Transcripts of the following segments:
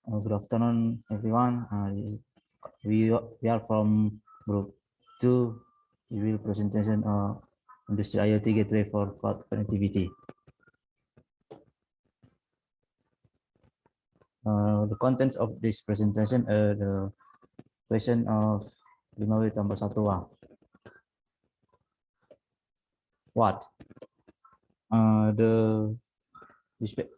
Good afternoon, everyone. We are from group 2. We will presentation industry IoT gateway for cloud connectivity. The contents of this presentation are the question of 5W tambah 1. What?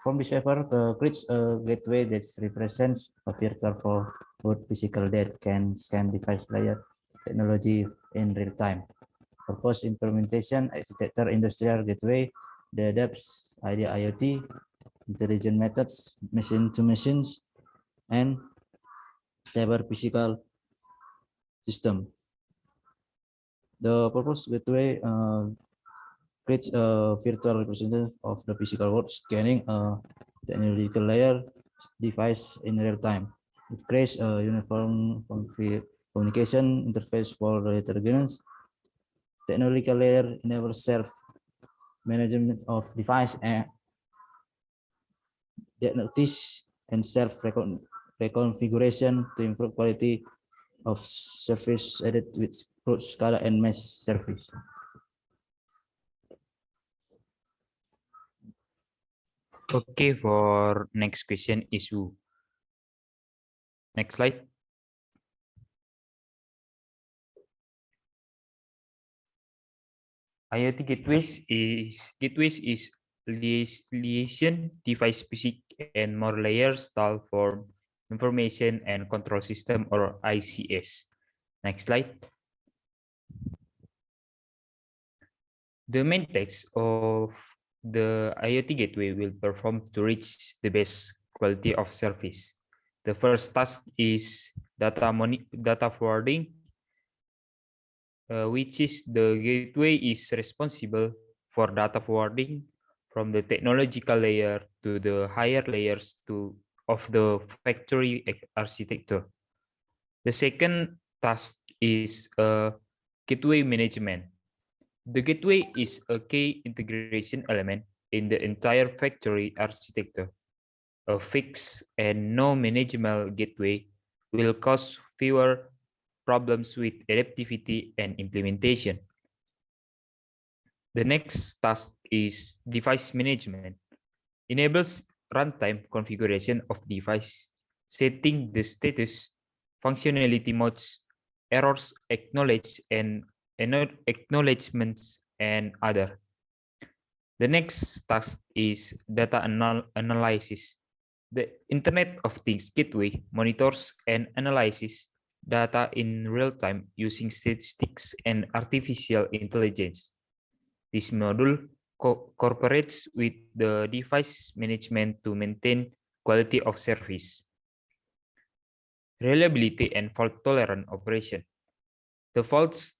From this paper creates a gateway that represents a virtual for both physical that can scan device layer technology in real time. Proposed implementation architecture industrial gateway that adapts idea IoT, intelligent methods, machine to machines, and cyber physical system. The proposed gateway creates a virtual representation of the physical world, scanning a technological layer device in real time. It creates a uniform communication interface for the heterogeneous technological layer enables self-management of device and diagnosis and self-reconfiguration to improve quality of service added with broad scala and mesh service. Okay, for next question is who? Next slide. IoT gateways is liaison device basic and more layers style for information and control system or ICS. Next slide. The main text of the IoT gateway will perform to reach the best quality of service. The first task is data forwarding, which is the gateway is responsible for data forwarding from the technological layer to the higher layers of the factory architecture. The second task is gateway management. The gateway is a key integration element in the entire factory architecture. A fixed and no manageable gateway will cause fewer problems with adaptivity and implementation. The next task is device management. Enables runtime configuration of device, setting the status, functionality modes, errors acknowledgements, and other. The next task is data analysis. The Internet of Things Gateway monitors and analyzes data in real time using statistics and artificial intelligence. This module cooperates with the device management to maintain quality of service, reliability, and fault-tolerant operation. The faults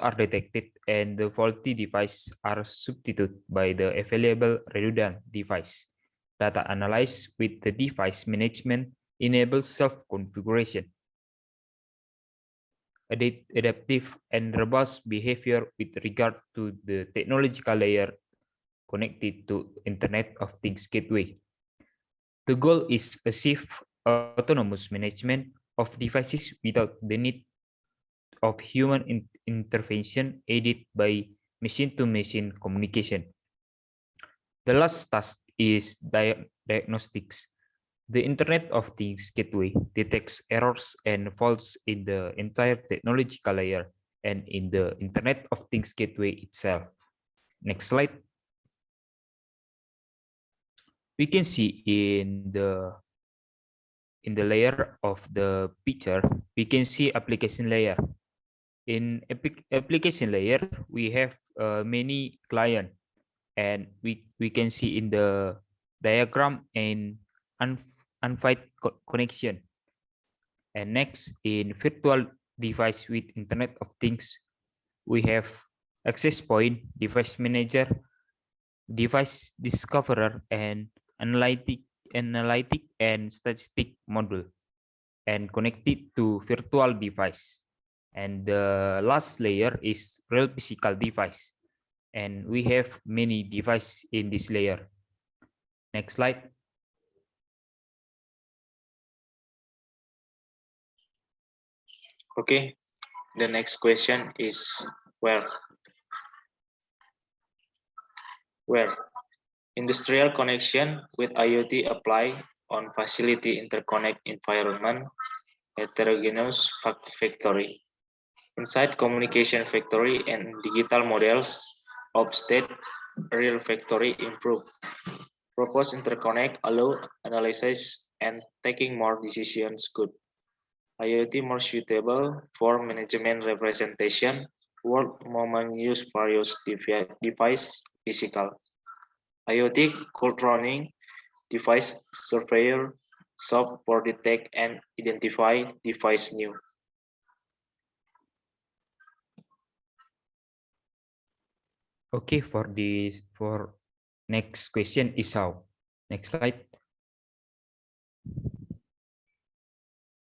are detected and the faulty device are substituted by the available redundant device. Data analyzed with the device management enables self-configuration, adaptive and robust behavior with regard to the technological layer connected to Internet of Things Gateway. The goal is achieve autonomous management of devices without the need of human intervention aided by machine-to-machine communication. The last task is diagnostics. The Internet of Things Gateway detects errors and faults in the entire technological layer and in the Internet of Things Gateway itself. Next slide. We can see in the layer of the picture, we can see application layer. In application layer, we have many client, and we can see in the diagram an unfight connection. And next, in virtual device with Internet of Things, we have access point, device manager, device discoverer, and analytic and statistic module, and connected to virtual device. And the last layer is real physical device, and we have many devices in this layer. Next slide. Okay, the next question is where? Where? Industrial connection with IoT apply on facility interconnect environment, heterogeneous factory. Inside communication factory and digital models of state, real factory improve. Proposed interconnect allow analysis and taking more decisions good. IoT more suitable for management representation, work moment use various device physical. IoT cold running device surveyor shop for detect and identify device new. Okay, for next question is how. Next slide.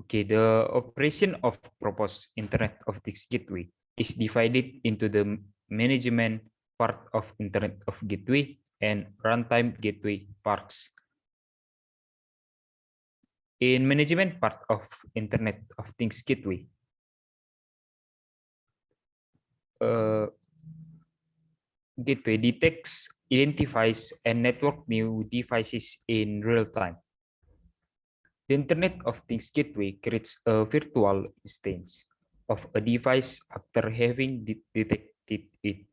Okay, the operation of proposed Internet of Things gateway is divided into the management part of Internet of Gateway and runtime gateway parts. In management part of Internet of Things gateway, gateway detects, identifies, and network new devices in real time. The Internet of Things gateway creates a virtual instance of a device after having detected it.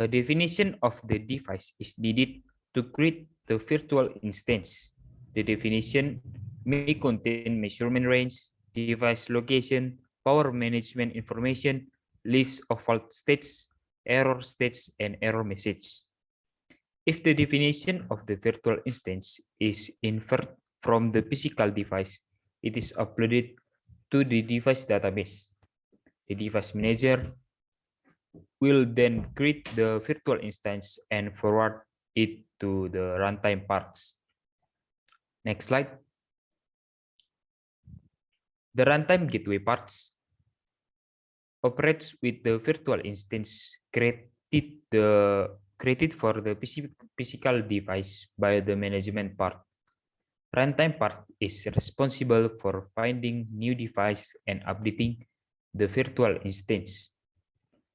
A definition of the device is needed to create the virtual instance. The definition may contain measurement range, device location, power management information, list of fault states, error states, and error message. If the definition of the virtual instance is inferred from the physical device, it is uploaded to the device database. The device manager will then create the virtual instance and forward it to the runtime parts. Next slide. The runtime gateway parts operates with the virtual instance created for the physical device by the management part. Runtime part is responsible for finding new device and updating the virtual instance.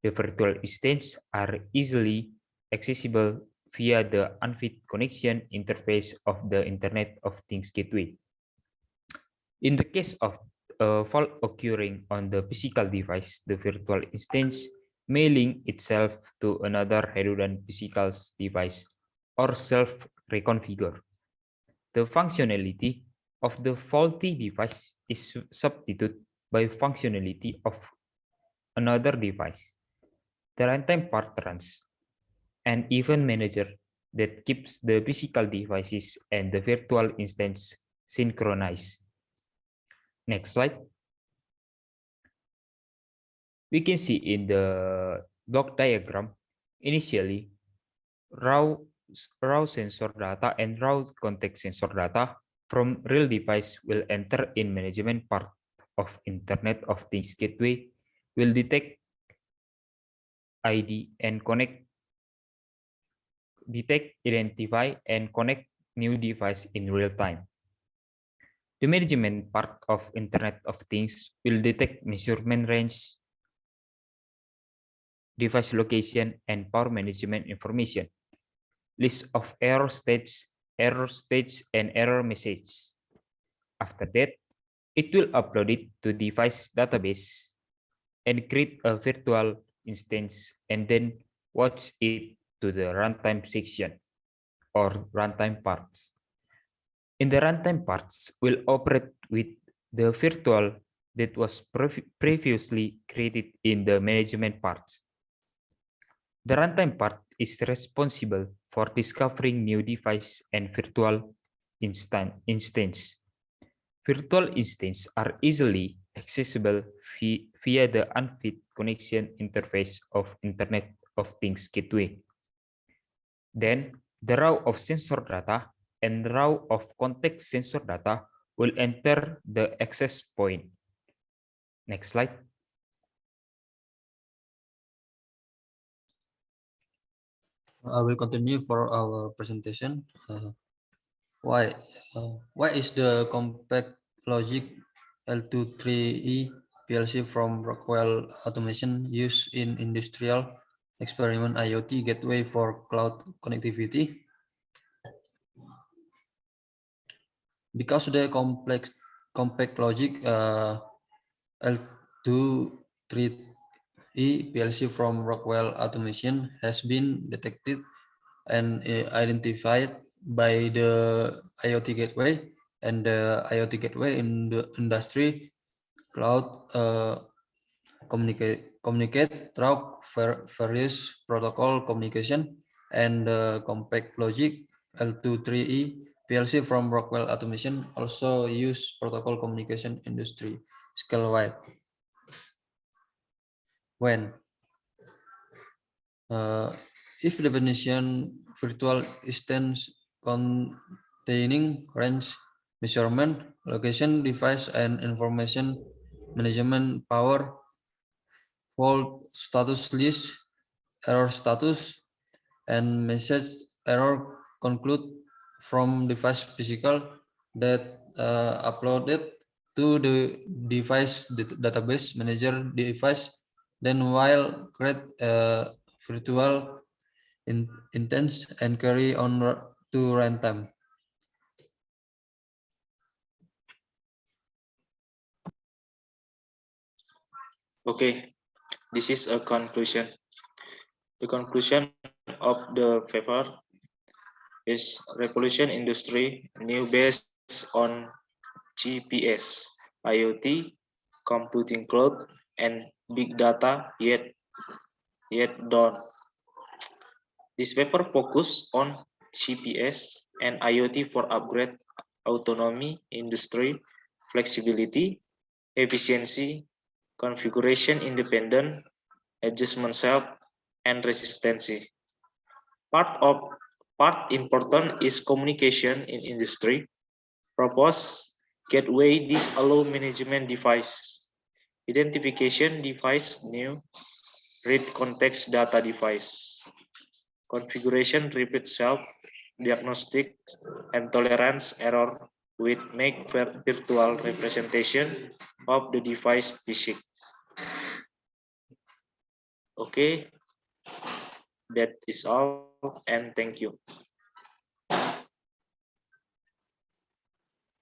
The virtual instances are easily accessible via the unfit connection interface of the Internet of Things gateway. In the case of a fault occurring on the physical device, the virtual instance may link itself to another redundant physical device or self-reconfigure. The functionality of the faulty device is substituted by functionality of another device. The runtime part runs an event manager that keeps the physical devices and the virtual instance synchronized. Next slide. We can see in the block diagram, initially, raw sensor data and raw context sensor data from real device will enter in management part of Internet of Things gateway, will detect ID and detect, identify, and connect new device in real time. The management part of Internet of Things will detect measurement range, device location, and power management information, list of error states, and error message. After that, it will upload it to device database and create a virtual instance and then watch it to the runtime section or runtime parts. In the runtime parts will operate with the virtual that was previously created in the management parts. The runtime part is responsible for discovering new device and virtual instance. Virtual instances are easily accessible via the unfit connection interface of Internet of Things gateway. Then the raw of sensor data and raw of context sensor data will enter the access point. Next slide. I will continue for our presentation. Why is the compact logic L23E PLC from Rockwell Automation used in industrial experiment IoT gateway for cloud connectivity? Because the compact logic L23E PLC from Rockwell Automation has been detected and identified by the IoT gateway, and the IoT gateway in the industry cloud communicate through various protocol communication, and compact logic L23E PLC from Rockwell Automation also use protocol communication industry scale wide. When if definition virtual instance containing range measurement, location, device, and information management, power, fault status list, error status, and message error conclude from device physical that uploaded to the device database manager device, then while create a virtual instance and carry on to runtime. Okay, this is a conclusion. The conclusion of the paper is revolution industry new based on GPS, IoT, computing cloud, and big data yet done. This paper focus on GPS and IoT for upgrade autonomy, industry, flexibility, efficiency, configuration independent, adjustment self, and resistancy. Part important is communication in industry. Propose gateway disallow management device, identification device new, read context data device, configuration repeat self, diagnostic, and tolerance error with make virtual representation of the device basic. Okay, that is all, and thank you.